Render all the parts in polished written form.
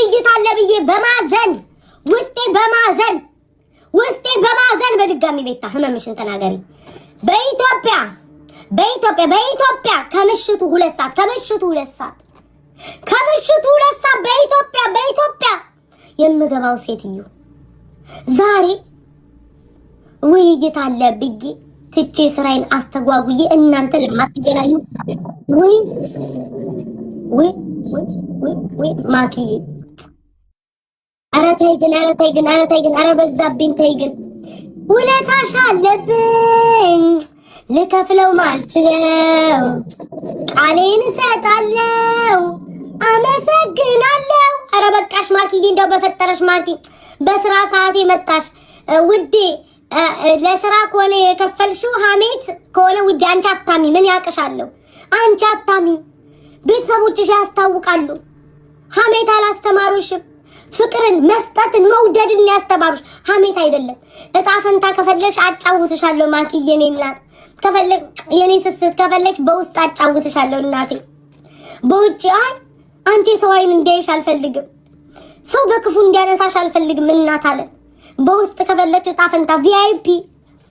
ውይይት አለ ብዬ በማዘን ውስጤ በማዘን በድጋሚ ቤታ ህመምሽን ተናገሪ። በኢትዮጵያ ከምሽቱ 2 ሰዓት በኢትዮጵያ የምገባው ሴትዮ ዛሬ ውይይት አለ ብዬ ትቼ ስራዬን አስተጓጉዬ እናንተ ለማትገናኙ ወይ ማኪዬ ኧረ ተይ ግን ኧረ በዛብኝ ተይ ግን ውለታሽ አለብኝ ልከፍለው ማልችለው ቃሌን እሰጣለሁ አመሰግናለሁ። ኧረ በቃሽ ማኪዬ እንደው በፈጠረሽ ማኪ በስራ ሰዓት የመጣሽ ውዴ ለስራ ከሆነ የከፈልሽው ሀሜት ከሆነ ውዴ አንቺ አታሚ ምን ያቅሻለሁ? አንቺ አታሚ ቤተሰቦችሽ ያስታውቃሉ። ሀሜት አላስተማሩሽም። ፍቅርን መስጠትን መውደድን ያስተማሩሽ ሀሜት አይደለም። እጣ ፈንታ ከፈለግሽ አጫውትሻለሁ ማኪዬ የኔ እናት ከፈለግ የኔ ስስት ከፈለግሽ በውስጥ አጫውትሻለሁ እናቴ። በውጭ አንቺ ሰው አይን እንዲያይሽ አልፈልግም። ሰው በክፉ እንዲያነሳሽ አልፈልግም እናት አለ። በውስጥ ከፈለግሽ እጣ ፈንታ ቪአይፒ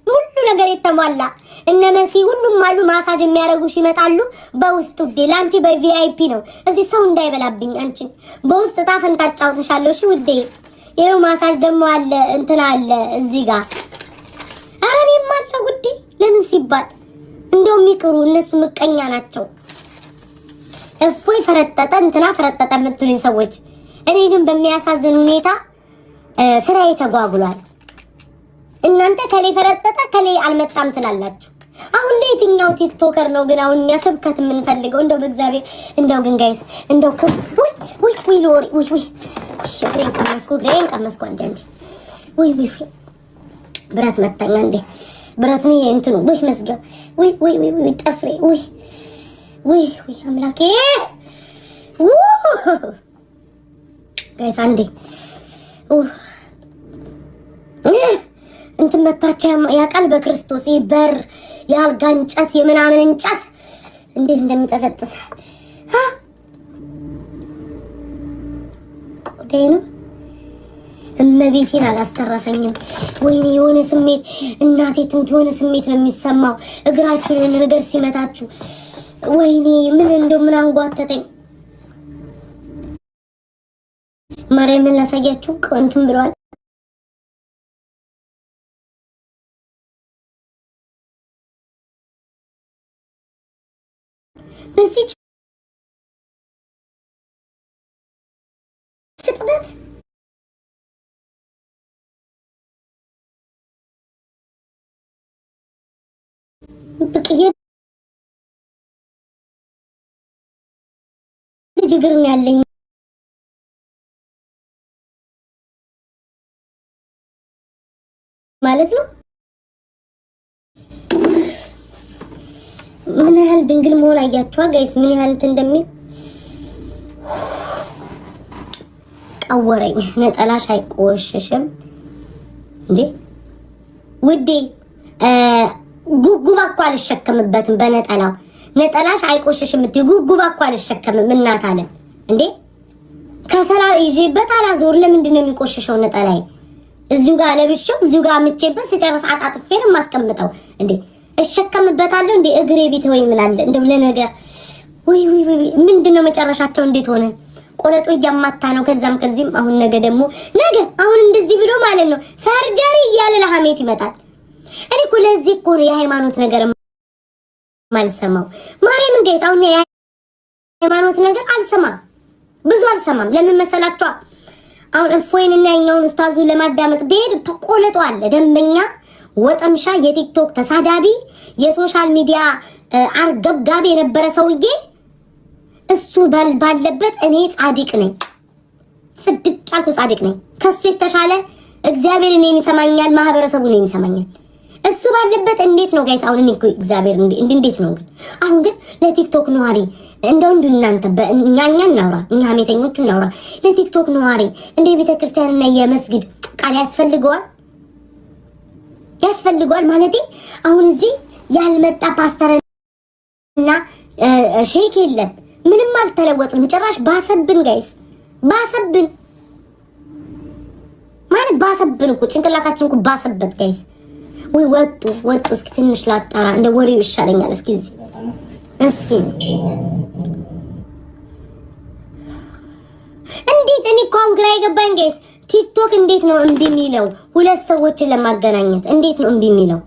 ሁሉ ነገር የተሟላ እነ መሲ ሁሉም አሉ። ማሳጅ የሚያረጉሽ ይመጣሉ። በውስጥ ውዴ ላንቺ በቪአይፒ ነው። እዚህ ሰው እንዳይበላብኝ አንቺ በውስጥ እጣ ፈንታ አጫውትሻለሁ። እሺ ውዴ ይሄው ማሳጅ ደግሞ አለ እንትና አለ እዚህ ጋር። ኧረ እኔም አለ ውዴ ለምን ሲባል እንደውም ይቅሩ እነሱ ምቀኛ ናቸው። እፎይ ፈረጠጠ እንትና ፈረጠጠ የምትሉኝ ሰዎች እኔ ግን በሚያሳዝን ሁኔታ ስራዬ ተጓጉሏል። እናንተ ከሌ ፈረጠጠ ከሌ አልመጣም ትላላችሁ። አሁን ለየትኛው ቲክቶከር ነው ግን አሁን ያሰብከት የምንፈልገው? እንደው በእግዚአብሔር እንደው ግን ጋይስ እንደው ወይ ሎሪ ወይ ሽብሬን ቀመስኩ አንዴ ወይ ብረት መታኛ እንዴ ብረት ነው እንትኑ ወይ መስገብ ወይ ጠፍሬ ወይ አምላኬ ጋይስ አንዴ እንትን መታቻ ያቃል በክርስቶስ ይበር የአልጋ እንጨት የምናምን እንጨት እንዴት እንደሚቀዘጥስ ቆዳዬ ነው። እመቤቴን አላስተረፈኝም። ወይኔ የሆነ ስሜት እናቴ ትምት የሆነ ስሜት ነው የሚሰማው እግራችሁ የሆነ ነገር ሲመታችሁ። ወይኔ ምን እንደው ምን አንጓተተኝ። ማርያምን ላሳያችሁ እንትን ብለዋል። በዚህ ፍጥነት በቅዬ ልጅ እግር ነው ያለኝ ማለት ነው። ምን ያህል ድንግል መሆን አያችኋ ጋይስ? ምን ያህል እንትን እንደሚል ቀወረኝ። ነጠላሽ አይቆሽሽም እንዴ ውዴ? ጉጉባ እኮ አልሸከምበትም በነጠላው። ነጠላሽ አይቆሽሽም እትይ ጉጉባ እኮ አልሸከምም እናት አለ እንዴ። ከሰላ ይዤበት አላዞር። ለምንድን ነው የሚቆሽሸው ነጠላይ? እዚሁ ጋር ለብሼው እዚሁ ጋር አምጬበት ስጨርስ አጣጥፌ ነው የማስቀምጠው እንዴ። እሸከምበታለሁ እንዴ እግሬ ቤት ወይ ምን አለ እንደው ለነገር ወይ ምንድነው መጨረሻቸው? እንዴት ሆነ? ቆለጦ እያማታ ነው ከዛም ከዚህም። አሁን ነገ ደግሞ አሁን እንደዚህ ብሎ ማለት ነው ሰርጀሪ እያለ ለሐሜት ይመጣል። እኔ እኮ ለዚህ እኮ ነው የሃይማኖት ነገር ማልሰማው። ማርያምን ጋይስ አሁን የሃይማኖት ነገር ብዙ አልሰማም። ለምን መሰላችሁ? አሁን እፎይንና የኛውን ኡስታዙን ለማዳመጥ ብሄድ ቆለጦ አለ ደንበኛ ወጠምሻ የቲክቶክ ተሳዳቢ የሶሻል ሚዲያ አርገብጋቢ የነበረ ሰውዬ እሱ ባለበት እኔ ጻድቅ ነኝ። ጽድቅ ያልኩ ጻድቅ ነኝ። ከሱ የተሻለ እግዚአብሔር እኔን ይሰማኛል፣ ማህበረሰቡ እኔን ይሰማኛል። እሱ ባለበት እንዴት ነው ጋይስ? አሁን እኔ እኮ እግዚአብሔር እንዴት ነው ግን? አሁን ግን ለቲክቶክ ነዋሪ እንደው እናንተ በእኛኛ እናውራ፣ እኛ ሀሜተኞቹ እናውራ። ለቲክቶክ ነዋሪ እንደ ቤተክርስቲያንና የመስጊድ ቃል ያስፈልገዋል ማለት አሁን እዚህ ያልመጣ ፓስተርና ሼክ የለም። ምንም አልተለወጥንም። ጭራሽ ባሰብን ጋይስ ባሰብን። ማለት ባሰብን እኮ ጭንቅላታችን እኮ ባሰበት ጋይስ። ወይ ወጡ እስኪ ትንሽ ላጣራ እንደ ወሬው ይሻለኛል። እስኪ እንዴት እኔ እኮ አሁን ግራ የገባኝ ጋይስ ቲክቶክ እንዴት ነው እምቢ የሚለው? ሁለት ሰዎችን ለማገናኘት እንዴት ነው እምቢ የሚለው?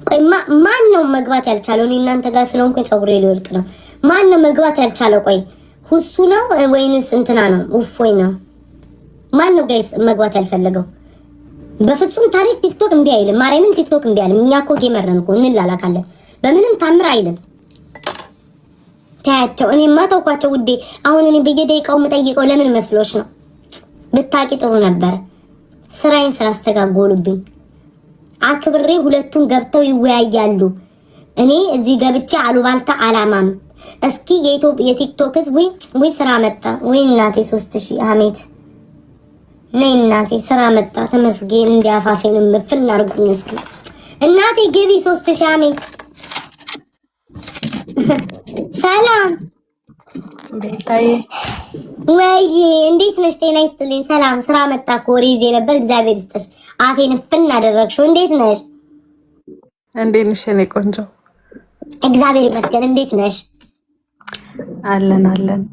ቆይ ማን ነው መግባት ያልቻለው? እኔ እናንተ ጋር ስለሆንኩኝ ፀጉሬ ሊወልቅ ነው። ማን ነው መግባት ያልቻለው? ቆይ ሁሱ ነው ወይንስ እንትና ነው? ውፎይ ነው? ማን ነው ጋይስ መግባት ያልፈለገው? በፍጹም ታሪክ ቲክቶክ እምቢ አይልም። ማርያምን ቲክቶክ እምቢ አይልም። እኛ እኮ ጌመር ነን እኮ እንላላካለን። በምንም ታምር አይልም። ታያቸው። እኔማ ተውኳቸው ውዴ። አሁን እኔ በየደቂቃው የምጠይቀው ለምን መስሎሽ ነው? ብታቂ ጥሩ ነበር። ስራዬን ስላስተጋጎሉብኝ አክብሬ ሁለቱን ገብተው ይወያያሉ። እኔ እዚህ ገብቼ አሉባልታ አላማም። እስኪ የቲክቶክ ህዝብ ወይ ስራ መጣ ወይ እናቴ 3000 አሜት ነይ እናቴ ስራ መጣ ተመስገን። እንዲያፋፌን ምፍን አርጉኝ እስኪ እናቴ ግቢ 3000 አሜት። ሰላም ቤታዬ ወይ እንዴት ነሽ? ጤና ይስጥልኝ። ሰላም ስራ መጣ እኮ ወሬ ይዤ ነበር። እግዚአብሔር ይስጥሽ። አፌን ፍን አደረግሽው። እንዴት ነሽ? እንዴት ነሽ የኔ ቆንጆ? እግዚአብሔር ይመስገን። እንዴት ነሽ? አለን።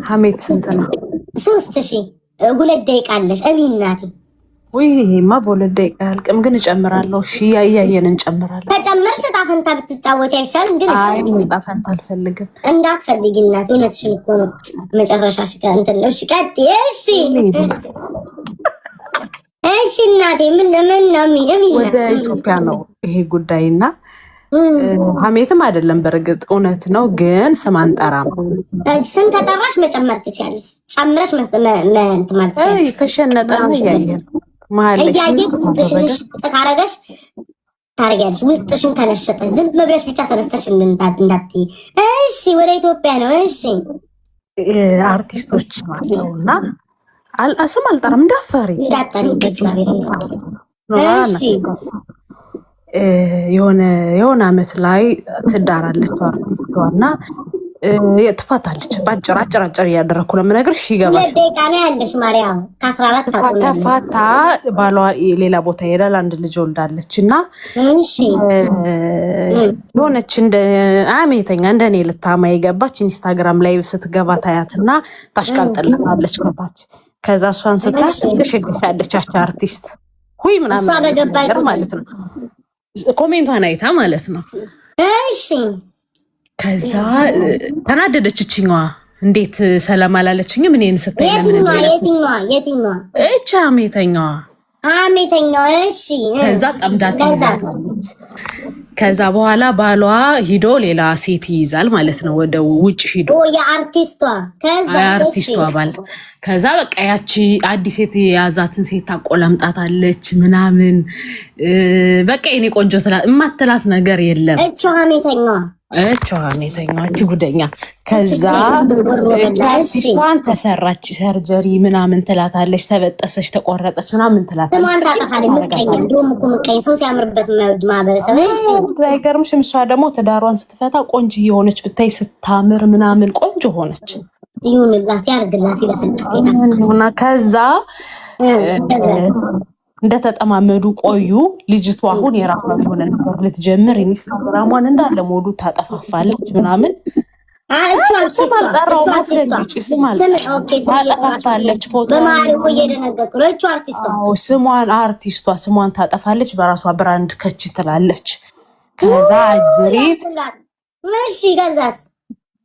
ሀሜት ስንት ነው? 3000 2 ደቂቃ አለሽ። እሚን እናቴ ወይ ይሄማ በሁለት ደቂቃ ያልቅም፣ ግን እጨምራለሁ። እሺ እያየን እንጨምራለን። ከጨመርሽ ጣፈንታ ብትጫወች አይሻልም? ግን እሺ አይ ጣፈንታ አልፈልግም። እንዳትፈልጊ እናቴ፣ እውነትሽን እኮ ነው። መጨረሻሽ እንትን ነው። እሺ ቀጥይ። እሺ እናቴ ምን ነው ወደ ኢትዮጵያ ነው ይሄ ጉዳይና ሀሜትም አይደለም። በእርግጥ እውነት ነው፣ ግን ስም አንጠራም። ስም ከጠራሽ መጨመር ትችያለሽ። ጨምረሽ ማለት ትችያለሽ። ከሸነጠን እያየን መሀል እያየት ውስጥሽን ጥቃረገሽ ታርጊያለሽ። ውስጥሽን ከነሸጠሽ ዝም ብለሽ ብቻ ተነስተሽ እንዳትዪ። እሺ ወደ ኢትዮጵያ ነው። እሺ አርቲስቶች ናቸውና ስም አልጠራም። እንዳፈሪ በእግዚአብሔር። እሺ የሆነ አመት ላይ ትዳራለች አርቲስቷ እና ትፋታለች። አጭር እያደረኩ ነው የምነግርሽ። ይገባል። 2 ደቂቃ ነው ያለሽ ማርያም። ከ14 ተፋታ። ባሏ ሌላ ቦታ ይሄዳል። አንድ ልጅ ወልዳለች እና የሆነች እንደ አሜተኛ እንደኔ ልታማ የገባች ኢንስታግራም ላይ ስትገባ ታያትና ታሽቃልጥልናለች ከታች። ከዛ እሷን ስታሸገሻለች አርቲስት ሁይ ምናምን ማለት ነው። ኮሜንቷን አይታ ማለት ነው። እሺ ከዛ ተናደደች። እችኛዋ እንዴት ሰላም አላለችኝም? እኔን ስታይ የትኛዋ እቺ አሜተኛዋ። እሺ ከዛ ጠምዳት ይዛል። ከዛ በኋላ ባሏ ሂዶ ሌላ ሴት ይይዛል ማለት ነው። ወደ ውጭ ሂዶ የአርቲስቷ ባል። ከዛ በቃ ያቺ አዲስ ሴት የያዛትን ሴት ታቆላምጣታለች ምናምን። በቃ የኔ ቆንጆ እማትላት ነገር የለም። እቺ አሜተኛዋ እቺ ጉደኛ። ከዛ አርቲስቷን ተሰራች ሰርጀሪ ምናምን ትላታለች። ተበጠሰች፣ ተቆረጠች ምናምን ትላታለች። ስሟን ታጠፋለች። ምቀኛ ድሮም እኮ ምቀኛ ሰው ሲያምርበት የማይወድ ማህበረሰብ። አይገርምሽም? እሷ ደግሞ ትዳሯን ስትፈታ ቆንጆ የሆነች ብታይ ስታምር ምናምን ቆንጆ ሆነች። ይሁንላት፣ ያርግላት፣ ይለፍላት። ከዛ እንደተጠማመዱ ቆዩ። ልጅቷ አሁን የራሷ የሆነ ነገር ልትጀምር ኢንስታግራሟን እንዳለ ሞዱ ታጠፋፋለች ምናምን። ታጠፋፋለች ፎቶ ስሟን ታጠፋለች። በራሷ ብራንድ ከች ትላለች። ከዛ አጅሪት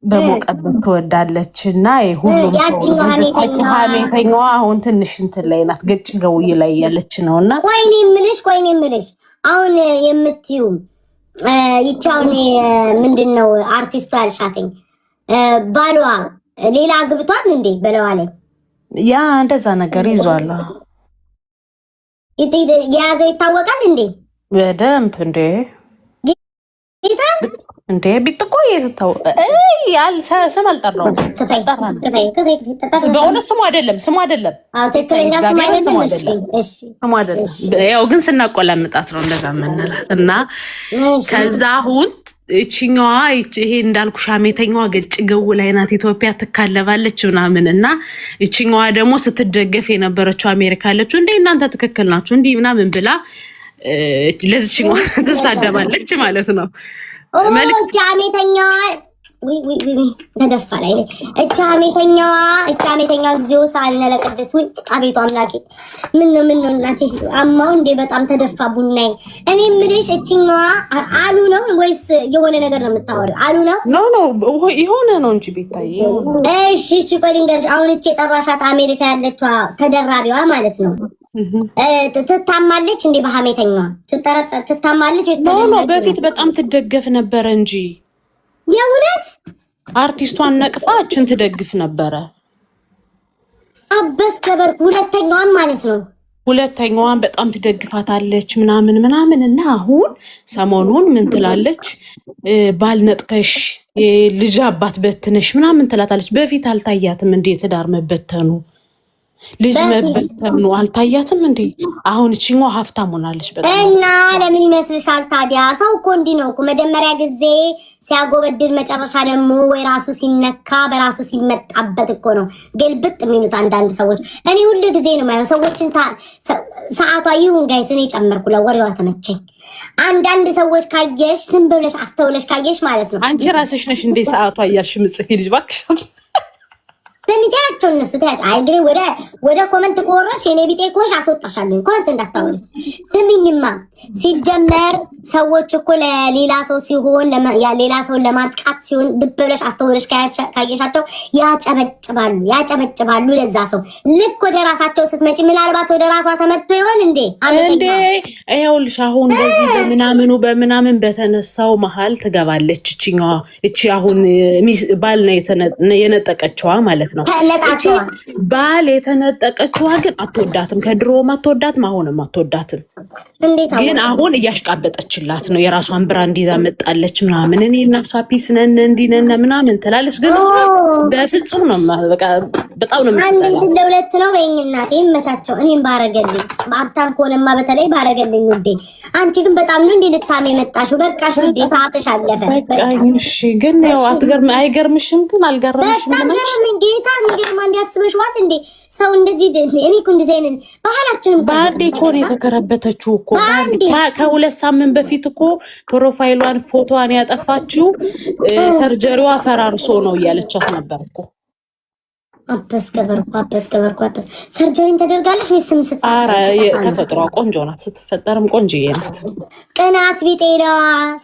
በሞቀበት ትወዳለች እና ሁሉም ሀሜተኛዋ አሁን ትንሽ እንትን ላይ ናት። ገጭ ገውይ ላይ ያለች ነው እና ቆይኔ ምልሽ አሁን የምትዩ ይቻውን ምንድን ነው አርቲስቱ ያልሻትኝ ባሏ ሌላ አግብቷል እንዴ? በለዋ ላይ ያ እንደዛ ነገር ይዟል። የያዘው ይታወቃል እንዴ? በደንብ እንዴ ቢጥቆ ስም አልጠራውም። በእውነት ስሙ አይደለም። ያው ግን ስናቆላምጣት ነው እንደዛ የምንላት እና ከዛ አሁን እቺኛዋ ይሄ እንዳልኩሽ ሐሜተኛዋ ገጭ ገው ላይ ናት። ኢትዮጵያ ትካለባለች ምናምን እና እቺኛዋ ደግሞ ስትደገፍ የነበረችው አሜሪካ አለችው እንዴ እናንተ ትክክል ናችሁ እንዲህ ምናምን ብላ ለዚህኛዋ ትሳደባለች ማለት ነው። መልእክት ሐሜተኛዋ ተደፋ ላይ እቻ ሐሜተኛዋ ጊዜው ሳልነ ለቅድስ ወይ አቤቱ አምላኬ ምን ነው እናቴ አማው እንዴ በጣም ተደፋ ቡናይ። እኔ ምልሽ እቺኛዋ አሉ ነው ወይስ የሆነ ነገር ነው የምታወሪው? አሉ ነው ኖ የሆነ ነው እንጂ ቤታይ። እሺ ቆይ ልንገርሽ። አሁን እቺ የጠራሻት አሜሪካ ያለችዋ ተደራቢዋ ማለት ነው ትታማለች እንዴ? በሐሜተኛዋ ትታማለች ወይስ ተደራቢ? በፊት በጣም ትደገፍ ነበር እንጂ የእውነት አርቲስቷን ነቅፋ እችን ትደግፍ ነበረ። አበስ ከበርኩ ሁለተኛዋን ማለት ነው። ሁለተኛዋን በጣም ትደግፋታለች ምናምን እና አሁን ሰሞኑን ምን ትላለች? ባልነጥቀሽ ልጅ አባት በትነሽ ምናምን ትላታለች። በፊት አልታያትም እንዴ ትዳር መበተኑ ልጅ መበተኑ አልታያትም እንዴ? አሁን እቺኛው ሀብታም ሆናለች በጣም። እና ለምን ይመስልሻል ታዲያ? ሰው እኮ እንዲህ ነው እኮ መጀመሪያ ጊዜ ሲያጎበድል መጨረሻ ደግሞ ወይ ራሱ ሲነካ በራሱ ሲመጣበት እኮ ነው ገልብጥ የሚሉት አንዳንድ ሰዎች። እኔ ሁሉ ጊዜ ነው ማለት ሰዎችን ሰዓቷ ይሁን ጋይስ እኔ ጨመርኩ ለወሬዋ ተመቸኝ። አንዳንድ ሰዎች ካየሽ ዝም ብለሽ አስተውለሽ ካየሽ ማለት ነው አንቺ ራስሽ ነሽ እንዴ ሰዓቷ እያልሽ ምጽፊ ልጅ ባክሽ ሰሚታቸው እነሱ ታያጭ አይግሬ ወደ ኮመንት ኮረሽ የኔ ቢጤ ኮሽ አስወጣሻለሁ። ኮመንት እንዳታወሪ ስሚኝማ። ሲጀመር ሰዎች እኮ ለሌላ ሰው ሲሆን ሌላ ሰው ለማጥቃት ሲሆን ድብብለሽ አስተውለሽ ካየሻቸው ያጨበጭባሉ ለዛ ሰው። ልክ ወደ ራሳቸው ስትመጪ ምናልባት ወደ ራሷ ተመጥቶ ይሆን እንዴ? እንዴ ይኸውልሽ አሁን በዚህ በምናምን በተነሳው መሀል ትገባለች እቺኛዋ። እቺ አሁን ባል ነው የነጠቀችዋ ማለት ነው። ባል የተነጠቀችዋ ግን አትወዳትም። ከድሮም አትወዳትም፣ አሁንም አትወዳትም። ግን አሁን እያሽቃበጠችላት ነው። የራሷን ብራንድ ይዛ መጣለች ምናምን። እኔ እና እሷ ፒስ ነን እንዲህ ነን ምናምን ትላለች። ግን በፍጹም ነው በቃ በጣም ነው አንድ ለሁለት ነው በይኝ እናቴ ይመቻቸው። እኔም ባረገልኝ በሀብታም ከሆነማ በተለይ ባረገልኝ ውዴ። አንቺ ግን በጣም ነው እንዴ ልታሜ የመጣሽው? በቃሽ ውዴ ሰዓትሽ አለፈ። በቃኝ እሺ። ግን ያው አይገርምሽም? ግን አልገረምሽም? በጣም ገርምኝ ጌታ ንግርማ እንዲያስበሽዋል እንዴ ሰው እንደዚህ እኔ እኮ እንደዚህ አይነት ባህላችንም ባንዴ እኮ ነው የተከረበተችው እኮ። ከሁለት ሳምንት በፊት እኮ ፕሮፋይሏን ፎቶዋን ያጠፋችው ሰርጀሪዋ ፈራርሶ ነው እያለቻት ነበር እኮ። አበስ ገበርኩ ሰርጀሪን ተደርጋለች ወይስ ስም ኧረ ተፈጥሯ ቆንጆ ናት። ስትፈጠርም ቆንጆዬ ናት። ቅናት ቢጤላ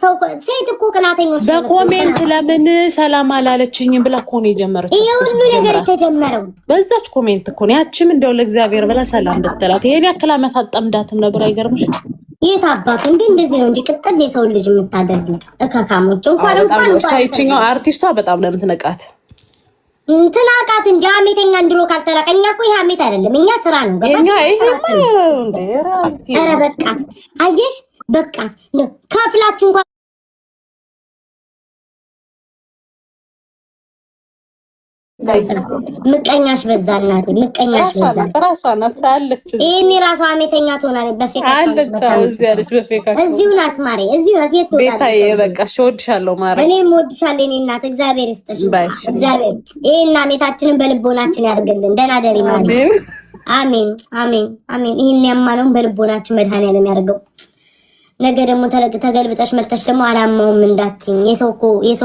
ሰው ሴት እኮ ቅናተኞች በኮሜንት ለምን ሰላም አላለችኝም ብላ እኮ ነው የጀመረችው። ይሄ ሁሉ ነገር የተጀመረው በዛች ኮሜንት እኮ ነው። ያቺም እንደው ለእግዚአብሔር ብላ ሰላም ብትላት ይሄን ያክል ዓመት አጠምዳትም ነበር። አይገርምሽ? የት አባቱ እንደዚህ ነው እንጂ ቅጥል የሰው ልጅ የምታደርግ እካካሞች እንኳን ይችኛው አርቲስቷ በጣም ነው የምትነቃት። ትናቃት እንጂ ሐሜተኛ እንድሮ ካልተላቀኛ እኮ ይሄ ሐሜት አይደለም። እኛ ስራ ነው ኧረ በቃት አየሽ በቃት ከፍላችሁ እንኳን ምቀኛሽ በዛ እናቴ ምቀኛሽ በዛ። ራሷ ናት አለች። ይሄኔ ራሷ ሐሜተኛ ትሆናለች። በፌክ አለች እዚሁ ናት ማሬ እዚሁ ናት። የት ወጣ ቤታዬ በቃ እወድሻለሁ ማሬ። እኔም እወድሻለሁ የኔ እናት። እግዚአብሔር ይስጥሽ። እግዚአብሔር ይሄን ሐሜታችንን በልቦናችን ያርግልን። ደህና ደሪ ማሬ። አሜን አሜን አሜን። ይሄን ያማነውን በልቦናችን መድኃኒዓለም ያርገው። ነገ ደግሞ ተገልብጠሽ መጥተሽ ደግሞ አላማውም እንዳትኝ። የሰው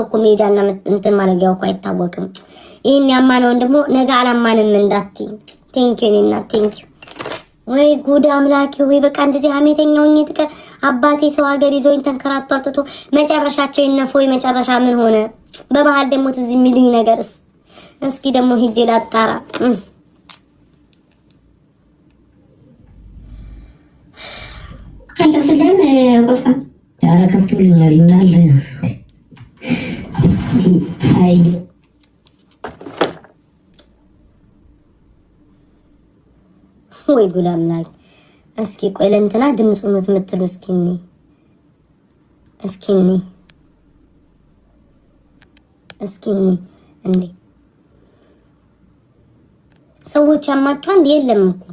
እኮ ሜጃና እንትን ማድረጊያው እኮ አይታወቅም። ይሄን ያማነውን ደግሞ ነገ አላማንም እንዳትይ። ቴንኪው እኔና ቴንኪው። ወይ ጉድ አምላኬ ወይ በቃ እንደዚህ ሐሜተኛው እኝት አባቴ ሰው ሀገር ይዞኝ ተንከራቶ አጥቶ መጨረሻቸው የነፎይ መጨረሻ ምን ሆነ? በባህል ደግሞ ትዝ የሚሉኝ ነገርስ እስኪ ደግሞ ሂጄ ላጣራ። ከልስደም ቆሳ ያረከፍቱልኛል እንዳለ አይ ወይ ጉድ አምላክ። እስኪ ቆይ ለእንትና ድምፁን የምትሉ እስኪኒ እንዴ ሰዎች ያማቸው አንድ የለም እኮ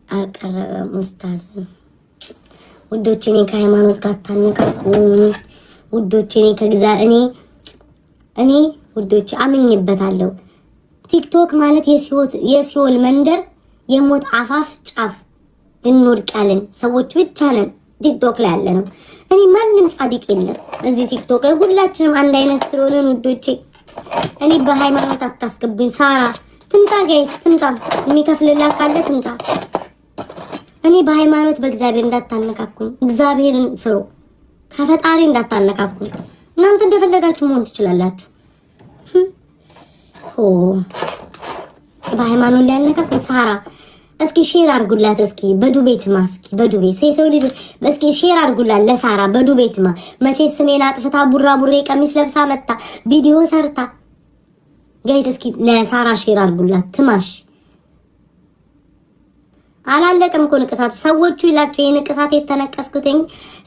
አልቀረበም ኡስታዝ ውዶቼ እኔ ከሃይማኖት ጋር ታነካኩ ውዶቼ። እኔ ውዶቼ አምኜበታለሁ። ቲክቶክ ማለት የሲኦል መንደር፣ የሞት አፋፍ ጫፍ ልንወድቅ ያለን ሰዎች ብቻ ነን ቲክቶክ ላይ ያለ ነው። እኔ ማንም ጻድቅ የለም እዚህ ቲክቶክ ላይ፣ ሁላችንም አንድ አይነት ስለሆነን ውዶቼ። እኔ በሃይማኖት አታስገቡኝ። ሳራ ትምጣ፣ ጋይስ ትምጣ፣ የሚከፍልላት ካለ ትምጣ። እኔ በሃይማኖት በእግዚአብሔር እንዳታነካኩኝ። እግዚአብሔርን ፍሩ፣ ከፈጣሪ እንዳታነካኩኝ። እናንተ እንደፈለጋችሁ መሆን ትችላላችሁ። በሃይማኖት ላይ ያነካኩኝ። ሳራ እስኪ ሼር አድርጉላት። እስኪ በዱቤትማ እስኪ በዱቤ ሰው ልጅ እስኪ ሼር አድርጉላት ለሳራ በዱቤትማ። መቼ ስሜን አጥፍታ ቡራቡሬ ቀሚስ ለብሳ መጣ ቪዲዮ ሰርታ። ጋይስ እስኪ ለሳራ ሼር አድርጉላት ትማሽ። አላለቀም እኮ ንቅሳቱ። ሰዎቹ ይላችሁ ይሄን ንቅሳት የተነቀስኩትኝ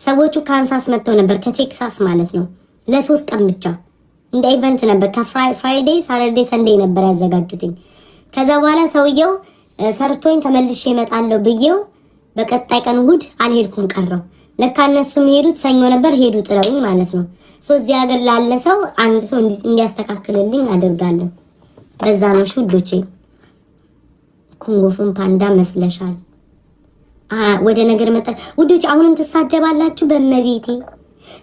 ሰዎቹ ካንሳስ መጥተው ነበር ከቴክሳስ ማለት ነው። ለ3 ቀን ብቻ እንደ ኢቨንት ነበር። ከፍራይዴይ ሳተርዴይ ሰንዴይ ነበር ያዘጋጁትኝ። ከዛ በኋላ ሰውየው ሰርቶኝ ተመልሼ እመጣለሁ ብዬው በቀጣይ ቀን እሑድ አልሄድኩም ቀረው። ለካ እነሱ የሚሄዱት ሰኞ ነበር፣ ሄዱ ጥለውኝ ማለት ነው። እዚህ ሀገር ላለ ሰው አንድ ሰው እንዲያስተካክልልኝ አደርጋለሁ። በዛ ነው ሹዶቼ። ኩንጎፉን ፓንዳ መስለሻል። ወደ ነገር መጣ ውዶች። አሁንም ትሳደባላችሁ በመቤቴ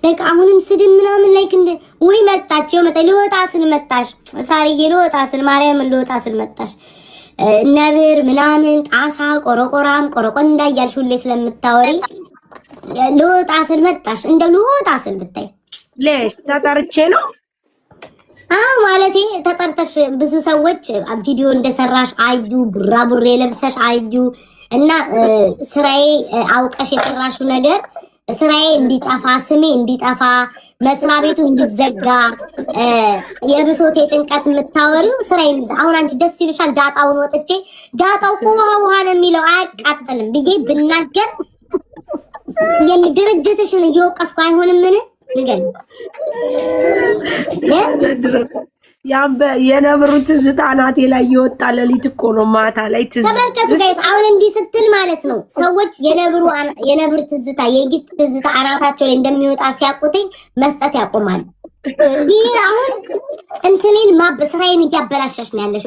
ላይክ አሁንም ስድብ ምናምን ላይክ እንደ ወይ መጣች ልወጣ ስል መጣሽ ሳርዬ፣ ልወጣ ስል ማርያም ልወጣ ስል መጣሽ። ነብር ምናምን ጣሳ ቆረቆራም ቆረቆንዳ እያልሽ ሁሌ ስለምታወሪ ልወጣ ስል መጣሽ። እንደ ልወጣ ስል ብታይ ለሽ ተጠርቼ ነው ማለቴ ተጠርተሽ ብዙ ሰዎች ቪዲዮ እንደሰራሽ አዩ፣ ቡራቡሬ ለብሰሽ አዩ። እና ስራዬ አውቀሽ የሰራሽው ነገር ስራዬ እንዲጠፋ፣ ስሜ እንዲጠፋ፣ መስሪያ ቤቱ እንዲዘጋ፣ የብሶት የጭንቀት የምታወሪው ስራዬ። አሁን አንቺ ደስ ይልሻል ዳጣውን ወጥቼ ዳጣው እኮ ውሃ ነው የሚለው አያቃጥልም ብዬ ብናገር ድርጅትሽን እየወቀስኩ አይሆንም? ምን ንገሪኝ። የነብሩ ትዝታ ናቴ ላይ የወጣ ሌሊት እኮ ነው ማታ ላይ ተመልከቱ ጋይስ። አሁን እንዲህ ስትል ማለት ነው ሰዎች የነብር ትዝታ የጊፍት ትዝታ አናታቸው ላይ እንደሚወጣ ሲያቁትኝ መስጠት ያቆማል። ይሄ አሁን እንትኔን ስራዬን እያበላሻሽ ነው ያለሽ።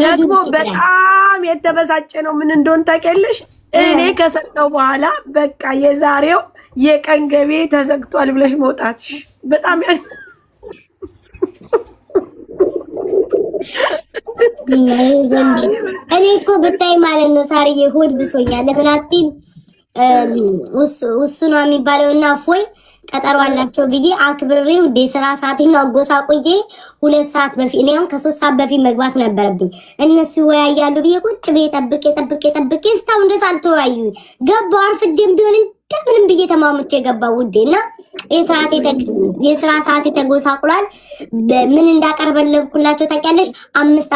ደግሞ በጣም የተበሳጨ ነው። ምን እንደሆነ ታውቂያለሽ? እኔ ከሰጠው በኋላ በቃ የዛሬው የቀን ገቤ ተዘግቷል ብለሽ መውጣትሽ በጣም እኔ እኮ ብታይ ማለት ነው ሳርዬ ሆድ ብሶኛል። ለብላቲን ውሱ ነው የሚባለውና ፎይ ቀጠሮ አላቸው ብዬ አክብሬው ስራ ሰዓቴን አጎሳቆዬ 2 ሰዓት በፊት እኔም ከ3 ሰዓት በፊት መግባት ነበረብኝ። እነሱ ይወያያሉ ብዬ ቁጭ ብዬ ጠብቄ እስካሁን ድረስ አልተወያዩ። ገባሁ አርፍጄም ቢሆን እንደምንም ብዬ ተማምቼ ገባሁ ውዴና የስራ ሰዓቴ ተጎሳቁሏል። ምን እንዳቀርበለብኩላቸው ታውቂያለሽ? 5